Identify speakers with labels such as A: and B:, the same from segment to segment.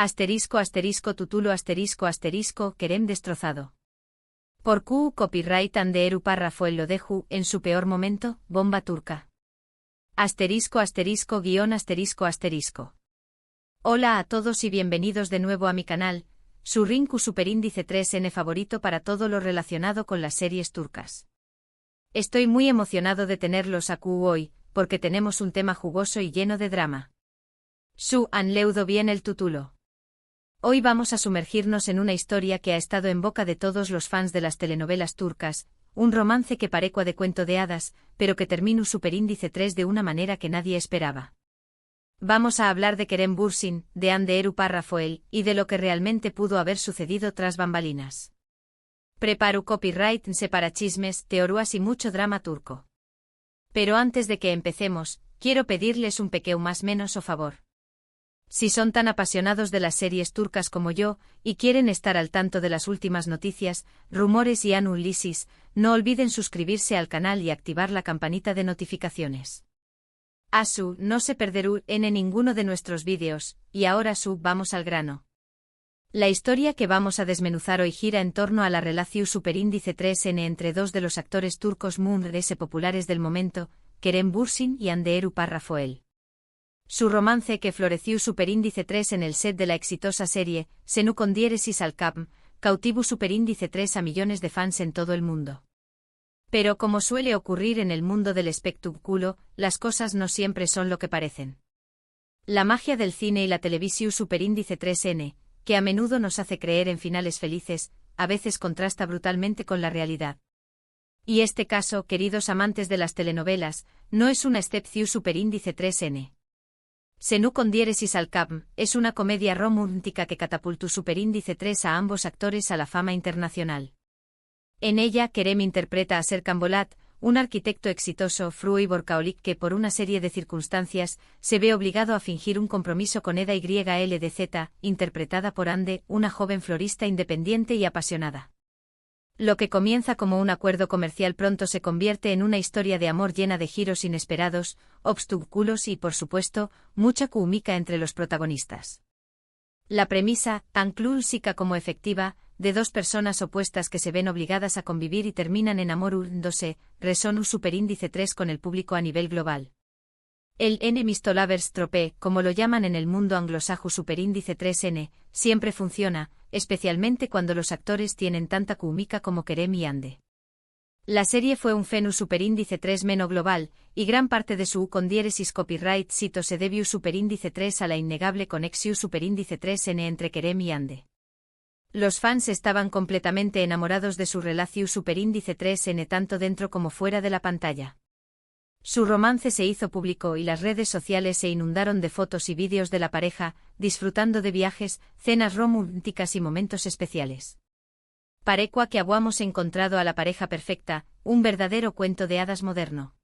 A: Asterisco asterisco tutulo asterisco asterisco Kerem destrozado. Por Q copyright Anderu párrafo el Lodeju en su peor momento, bomba turca. Asterisco asterisco guión asterisco asterisco. Hola a todos y bienvenidos de nuevo a mi canal, su Rinku Superíndice 3N favorito para todo lo relacionado con las series turcas. Estoy muy emocionado de tenerlos a Q hoy, porque tenemos un tema jugoso y lleno de drama. Su han leudo bien el tutulo. Hoy vamos a sumergirnos en una historia que ha estado en boca de todos los fans de las telenovelas turcas, un romance que parecua de cuento de hadas, pero que termina Superíndice 3 de una manera que nadie esperaba. Vamos a hablar de Kerem Bürsin, de Anderu párrafo el, y de lo que realmente pudo haber sucedido tras bambalinas. Preparu copyright para chismes, teorías y mucho drama turco. Pero antes de que empecemos, quiero pedirles un pequeño más menos o favor. Si son tan apasionados de las series turcas como yo, y quieren estar al tanto de las últimas noticias, rumores y anulisis, no olviden suscribirse al canal y activar la campanita de notificaciones. Asu, no se perderú en ninguno de nuestros vídeos, y ahora vamos al grano. La historia que vamos a desmenuzar hoy gira en torno a la relación Superíndice 3N entre dos de los actores turcos mundialmente populares del momento, Kerem Bürsin y Anderu párrafo el. Su romance que floreció Superíndice 3 en el set de la exitosa serie, Senu con diéresis al cap, cautivó Superíndice 3 a millones de fans en todo el mundo. Pero como suele ocurrir en el mundo del espectáculo, las cosas no siempre son lo que parecen. La magia del cine y la televisión Superíndice 3N, que a menudo nos hace creer en finales felices, a veces contrasta brutalmente con la realidad. Y este caso, queridos amantes de las telenovelas, no es una excepción Superíndice 3N. Senu con diéresis al cap es una comedia romántica que catapultó Superíndice 3 a ambos actores a la fama internacional. En ella, Kerem interpreta a Serkan Bolat, un arquitecto exitoso, fru y workaholic que por una serie de circunstancias se ve obligado a fingir un compromiso con Eda YLDZ, interpretada por Ande, una joven florista independiente y apasionada. Lo que comienza como un acuerdo comercial pronto se convierte en una historia de amor llena de giros inesperados, obstáculos y, por supuesto, mucha química entre los protagonistas. La premisa, tan clásica como efectiva, de dos personas opuestas que se ven obligadas a convivir y terminan enamorándose, resonó Superíndice 3 con el público a nivel global. El enemies to lovers trope, como lo llaman en el mundo anglosajón Superíndice 3N, siempre funciona, especialmente cuando los actores tienen tanta química como Kerem y Ande. La serie fue un fenómeno Superíndice 3 meno global, y gran parte de su con diéresis copyright cito se debió Superíndice 3 a la innegable conexión Superíndice 3N entre Kerem y Ande. Los fans estaban completamente enamorados de su relación Superíndice 3N tanto dentro como fuera de la pantalla. Su romance se hizo público y las redes sociales se inundaron de fotos y vídeos de la pareja, disfrutando de viajes, cenas románticas y momentos especiales. Parecua que habíamos encontrado a la pareja perfecta, un verdadero cuento de hadas moderno.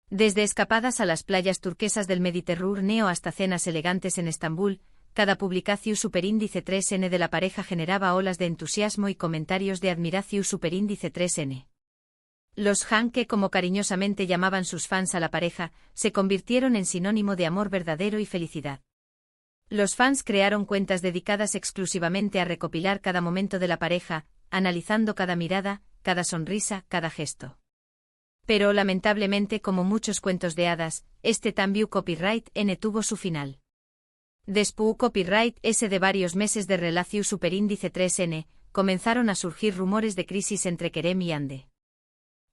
A: Desde escapadas a las playas turquesas del Mediterráneo hasta cenas elegantes en Estambul, cada publicación Superíndice 3N de la pareja generaba olas de entusiasmo y comentarios de admiración Superíndice 3N. Los Han, que como cariñosamente llamaban sus fans a la pareja, se convirtieron en sinónimo de amor verdadero y felicidad. Los fans crearon cuentas dedicadas exclusivamente a recopilar cada momento de la pareja, analizando cada mirada, cada sonrisa, cada gesto. Pero lamentablemente, como muchos cuentos de hadas, este también copyright N tuvo su final. Después copyright S de varios meses de relación Superíndice 3N, comenzaron a surgir rumores de crisis entre Kerem y Ande.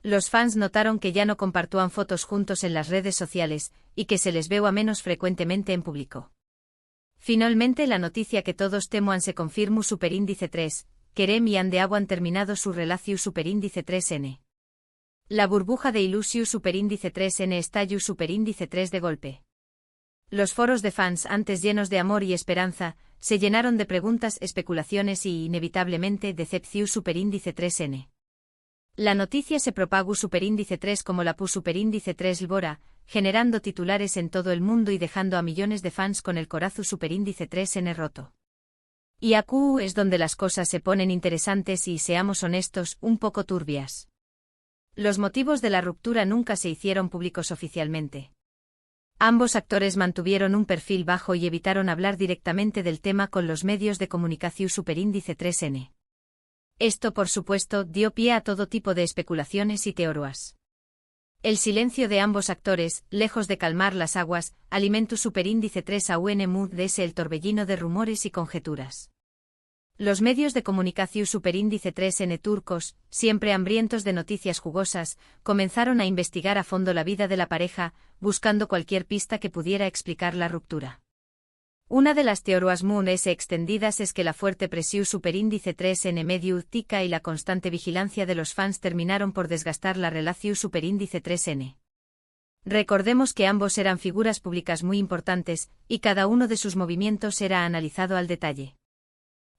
A: Los fans notaron que ya no compartían fotos juntos en las redes sociales, y que se les veía menos frecuentemente en público. Finalmente la noticia que todos temuan se confirmó Superíndice 3, Kerem y Ande han terminado su relación Superíndice 3N. La burbuja de ilusión Superíndice 3N estalló Superíndice 3 de golpe. Los foros de fans, antes llenos de amor y esperanza, se llenaron de preguntas, especulaciones y, inevitablemente, decepción Superíndice 3N. La noticia se propagó Superíndice 3 como la pu Superíndice 3 Lbora, generando titulares en todo el mundo y dejando a millones de fans con el corazón Superíndice 3N roto. Y aquí es donde las cosas se ponen interesantes y, seamos honestos, un poco turbias. Los motivos de la ruptura nunca se hicieron públicos oficialmente. Ambos actores mantuvieron un perfil bajo y evitaron hablar directamente del tema con los medios de comunicación superíndice 3N. Esto, por supuesto, dio pie a todo tipo de especulaciones y teorías. El silencio de ambos actores, lejos de calmar las aguas, alimentó superíndice 3 a un mood el torbellino de rumores y conjeturas. Los medios de comunicación superíndice 3N turcos, siempre hambrientos de noticias jugosas, comenzaron a investigar a fondo la vida de la pareja, buscando cualquier pista que pudiera explicar la ruptura. Una de las teorías más extendidas es que la fuerte presión superíndice 3N mediática y la constante vigilancia de los fans terminaron por desgastar la relación superíndice 3N. Recordemos que ambos eran figuras públicas muy importantes, y cada uno de sus movimientos era analizado al detalle.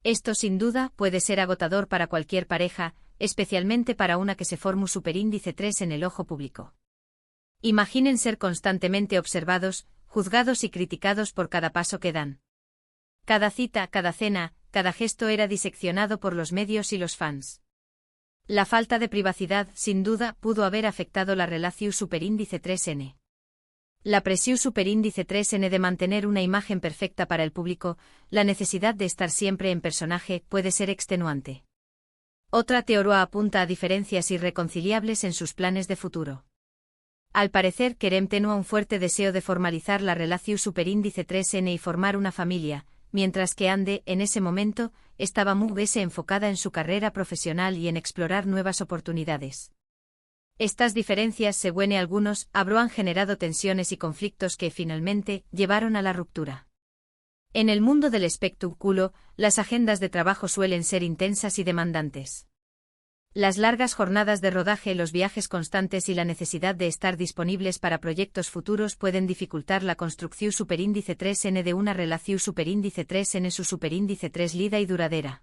A: Esto sin duda puede ser agotador para cualquier pareja, especialmente para una que se forma superíndice 3 en el ojo público. Imaginen ser constantemente observados, juzgados y criticados por cada paso que dan. Cada cita, cada cena, cada gesto era diseccionado por los medios y los fans. La falta de privacidad, sin duda, pudo haber afectado la relación superíndice 3N. La presión superíndice 3N de mantener una imagen perfecta para el público, la necesidad de estar siempre en personaje, puede ser extenuante. Otra teoría apunta a diferencias irreconciliables en sus planes de futuro. Al parecer, Kerem tenía un fuerte deseo de formalizar la relación superíndice 3N y formar una familia, mientras que Ande, en ese momento, estaba muy enfocada en su carrera profesional y en explorar nuevas oportunidades. Estas diferencias, según algunos, han generado tensiones y conflictos que finalmente llevaron a la ruptura. En el mundo del espectáculo, las agendas de trabajo suelen ser intensas y demandantes. Las largas jornadas de rodaje, los viajes constantes y la necesidad de estar disponibles para proyectos futuros pueden dificultar la construcción superíndice 3N de una relación superíndice 3N su superíndice 3 lida y duradera.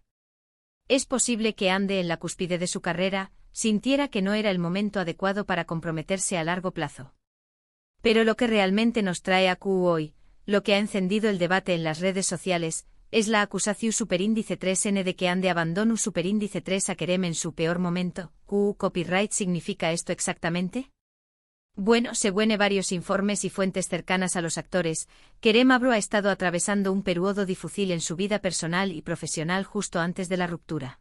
A: Es posible que Ande, en la cúspide de su carrera, sintiera que no era el momento adecuado para comprometerse a largo plazo. Pero lo que realmente nos trae a Q hoy, lo que ha encendido el debate en las redes sociales, es la acusación superíndice 3N de que Ande abandonó superíndice 3 a Kerem en su peor momento. ¿Qué copyright significa esto exactamente? Bueno, según varios informes y fuentes cercanas a los actores, Kerem ha estado atravesando un periodo difícil en su vida personal y profesional justo antes de la ruptura.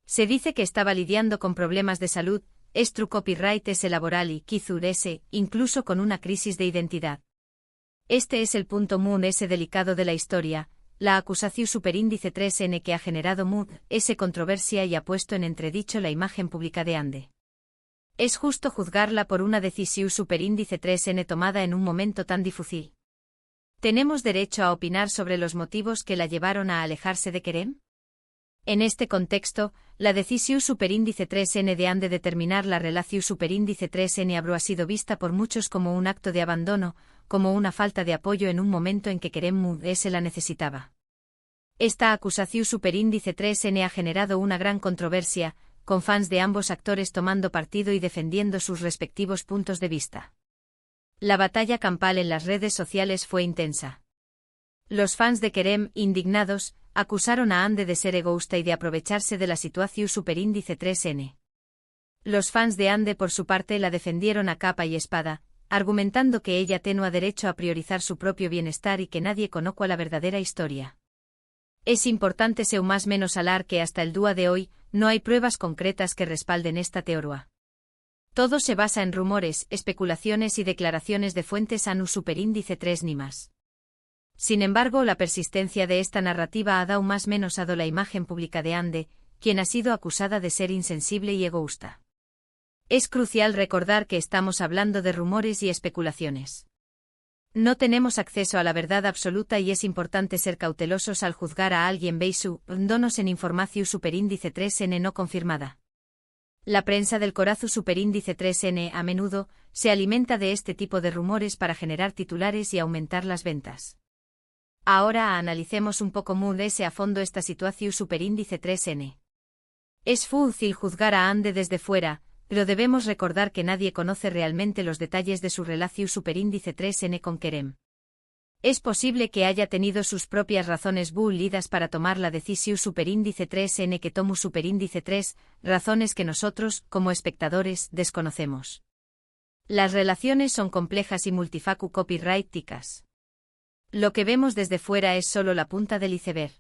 A: Se dice que estaba lidiando con problemas de salud, estru copyright laboral y quizás incluso con una crisis de identidad. Este es el punto muy delicado de la historia, la acusación superíndice 3N que ha generado controversia y ha puesto en entredicho la imagen pública de Ande. ¿Es justo juzgarla por una decisión superíndice 3N tomada en un momento tan difícil? ¿Tenemos derecho a opinar sobre los motivos que la llevaron a alejarse de Kerem? En este contexto, la decisión superíndice 3N de Ande de terminar la relación superíndice 3N ha sido vista por muchos como un acto de abandono, como una falta de apoyo en un momento en que Kerem la necesitaba. Esta acusación superíndice 3N ha generado una gran controversia, con fans de ambos actores tomando partido y defendiendo sus respectivos puntos de vista. La batalla campal en las redes sociales fue intensa. Los fans de Kerem, indignados, acusaron a Ande de ser egoísta y de aprovecharse de la situación superíndice 3N. Los fans de Ande por su parte la defendieron a capa y espada, argumentando que ella tenía derecho a priorizar su propio bienestar y que nadie conozca la verdadera historia. Es importante ser más menos hablar que hasta el día de hoy, no hay pruebas concretas que respalden esta teoría. Todo se basa en rumores, especulaciones y declaraciones de fuentes ANU superíndice 3 ni más. Sin embargo, la persistencia de esta narrativa ha dado más menos a la imagen pública de Ande, quien ha sido acusada de ser insensible y egoísta. Es crucial recordar que estamos hablando de rumores y especulaciones. No tenemos acceso a la verdad absoluta y es importante ser cautelosos al juzgar a alguien basándonos en información superíndice 3N no confirmada. La prensa del corazón superíndice 3N a menudo se alimenta de este tipo de rumores para generar titulares y aumentar las ventas. Ahora analicemos un poco más a fondo esta situación superíndice 3N. Es fácil juzgar a Ande desde fuera, pero debemos recordar que nadie conoce realmente los detalles de su relación superíndice 3N con Kerem. Es posible que haya tenido sus propias razones válidas para tomar la decisión superíndice 3N que tomó superíndice 3, razones que nosotros, como espectadores, desconocemos. Las relaciones son complejas y multifacu copyrighticas. Lo que vemos desde fuera es solo la punta del iceberg.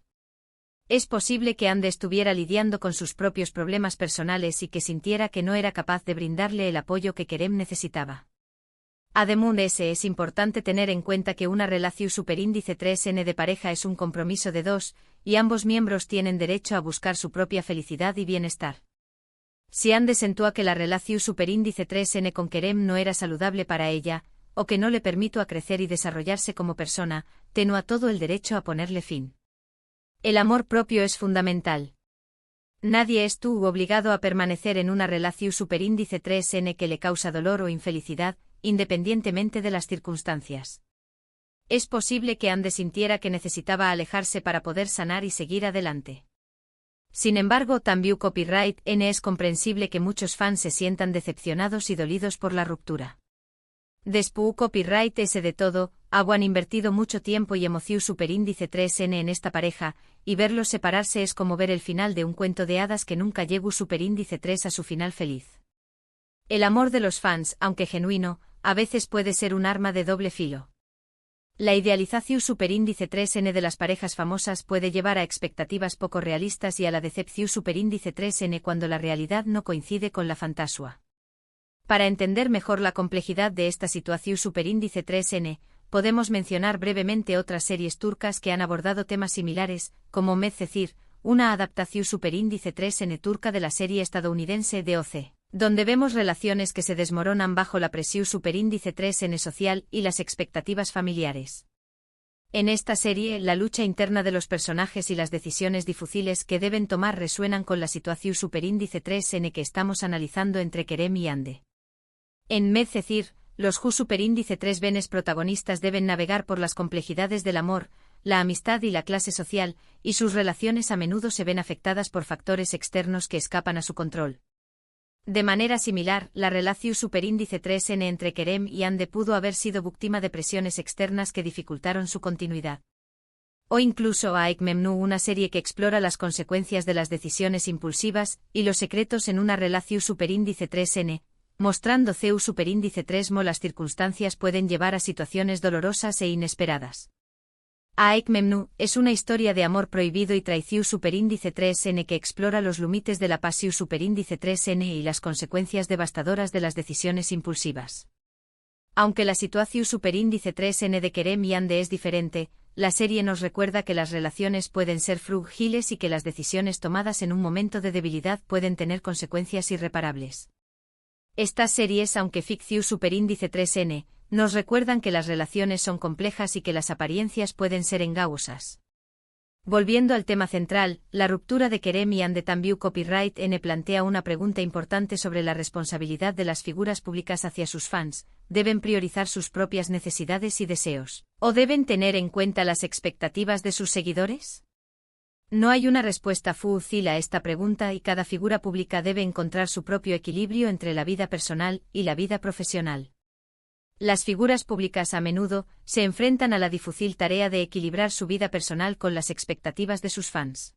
A: Es posible que Ande estuviera lidiando con sus propios problemas personales y que sintiera que no era capaz de brindarle el apoyo que Kerem necesitaba. Además, es importante tener en cuenta que una relación superíndice 3n de pareja es un compromiso de dos, y ambos miembros tienen derecho a buscar su propia felicidad y bienestar. Si Ande sentía que la relación superíndice 3n con Kerem no era saludable para ella, o que no le permitió a crecer y desarrollarse como persona, tenía todo el derecho a ponerle fin. El amor propio es fundamental. Nadie estuvo obligado a permanecer en una relación superíndice 3n que le causa dolor o infelicidad, independientemente de las circunstancias. Es posible que Ande sintiera que necesitaba alejarse para poder sanar y seguir adelante. Sin embargo, también Copyright N es comprensible que muchos fans se sientan decepcionados y dolidos por la ruptura. Después Copyright S de todo, han invertido mucho tiempo y emoción superíndice 3n en esta pareja, y verlos separarse es como ver el final de un cuento de hadas que nunca llegó superíndice 3 a su final feliz. El amor de los fans, aunque genuino, a veces puede ser un arma de doble filo. La idealización superíndice 3n de las parejas famosas puede llevar a expectativas poco realistas y a la decepción superíndice 3n cuando la realidad no coincide con la fantasía. Para entender mejor la complejidad de esta situación superíndice 3n, podemos mencionar brevemente otras series turcas que han abordado temas similares, como Medcezir, una adaptación superíndice 3n turca de la serie estadounidense DOC, donde vemos relaciones que se desmoronan bajo la presión superíndice 3n social y las expectativas familiares. En esta serie, la lucha interna de los personajes y las decisiones difíciles que deben tomar resuenan con la situación superíndice 3n que estamos analizando entre Kerem y Ande. En Medcezir, los superíndice 3 venes protagonistas deben navegar por las complejidades del amor, la amistad y la clase social, y sus relaciones a menudo se ven afectadas por factores externos que escapan a su control. De manera similar, la relación superíndice 3n entre Kerem y Ande pudo haber sido víctima de presiones externas que dificultaron su continuidad. O incluso Aik Memnu, una serie que explora las consecuencias de las decisiones impulsivas y los secretos en una relación superíndice 3n, mostrando CEU superíndice 3mo las circunstancias pueden llevar a situaciones dolorosas e inesperadas. Aik Memnu es una historia de amor prohibido y traición superíndice 3n que explora los límites de la pasión superíndice 3n y las consecuencias devastadoras de las decisiones impulsivas. Aunque la situación superíndice 3n de Kerem y Ande es diferente, la serie nos recuerda que las relaciones pueden ser frágiles y que las decisiones tomadas en un momento de debilidad pueden tener consecuencias irreparables. Estas series, aunque ficción superíndice 3n, nos recuerdan que las relaciones son complejas y que las apariencias pueden ser engañosas. Volviendo al tema central, la ruptura de Kerem y Ande también Copyright N plantea una pregunta importante sobre la responsabilidad de las figuras públicas hacia sus fans. ¿Deben priorizar sus propias necesidades y deseos? ¿O deben tener en cuenta las expectativas de sus seguidores? No hay una respuesta fácil a esta pregunta y cada figura pública debe encontrar su propio equilibrio entre la vida personal y la vida profesional. Las figuras públicas a menudo se enfrentan a la difícil tarea de equilibrar su vida personal con las expectativas de sus fans.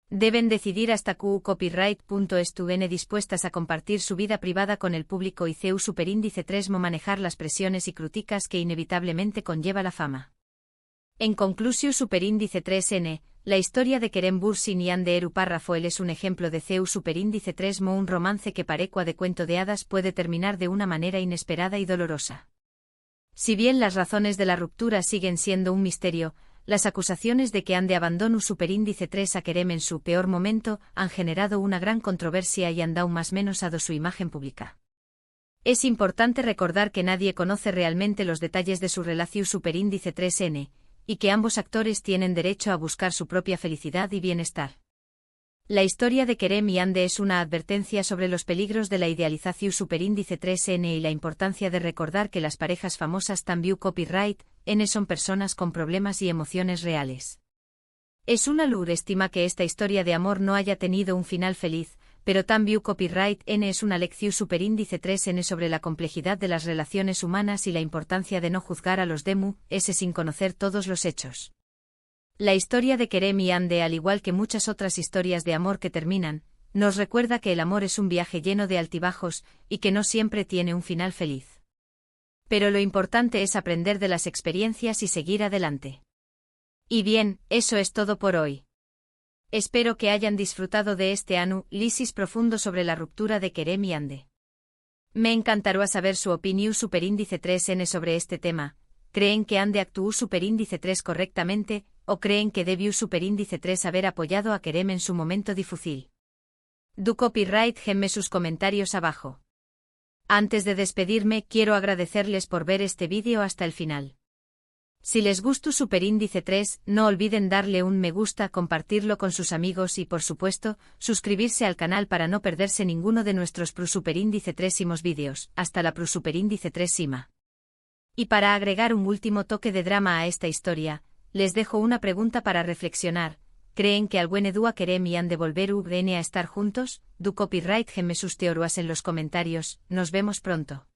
A: Deben decidir hasta qué copyright.estuvieron dispuestas a compartir su vida privada con el público y CEU superíndice 3mo manejar las presiones y críticas que inevitablemente conlleva la fama. En conclusión, superíndice 3n, la historia de Kerem Bürsin y Ande Eruparrafoel es un ejemplo de CEU superíndice 3mo, un romance que parecua de cuento de hadas puede terminar de una manera inesperada y dolorosa. Si bien las razones de la ruptura siguen siendo un misterio, las acusaciones de que Ande abandonó superíndice 3 a Kerem en su peor momento han generado una gran controversia y han dado más menos a su imagen pública. Es importante recordar que nadie conoce realmente los detalles de su relación superíndice 3n, y que ambos actores tienen derecho a buscar su propia felicidad y bienestar. La historia de Kerem y Ande es una advertencia sobre los peligros de la idealización superíndice 3n y la importancia de recordar que las parejas famosas también Copyright N son personas con problemas y emociones reales. Es una lástima que esta historia de amor no haya tenido un final feliz, pero también Copyright N es una lección superíndice 3n sobre la complejidad de las relaciones humanas y la importancia de no juzgar a los demu s sin conocer todos los hechos. La historia de Kerem y Ande, al igual que muchas otras historias de amor que terminan, nos recuerda que el amor es un viaje lleno de altibajos y que no siempre tiene un final feliz. Pero lo importante es aprender de las experiencias y seguir adelante. Y bien, eso es todo por hoy. Espero que hayan disfrutado de este análisis profundo sobre la ruptura de Kerem y Hande. Me encantaría saber su opinión superíndice 3N sobre este tema. ¿Creen que Hande actuó superíndice 3 correctamente, o creen que debió superíndice 3 haber apoyado a Kerem en su momento difícil? Du copyright genme sus comentarios abajo. Antes de despedirme, quiero agradecerles por ver este vídeo hasta el final. Si les gustó superíndice 3, no olviden darle un me gusta, compartirlo con sus amigos y, por supuesto, suscribirse al canal para no perderse ninguno de nuestros superíndice 3 vídeos. Hasta la superíndice 3. Y para agregar un último toque de drama a esta historia, les dejo una pregunta para reflexionar. ¿Creen que alguna dúa Kerem y Hande volver a estar juntos? Du copyright genme sus teorías en los comentarios. Nos vemos pronto.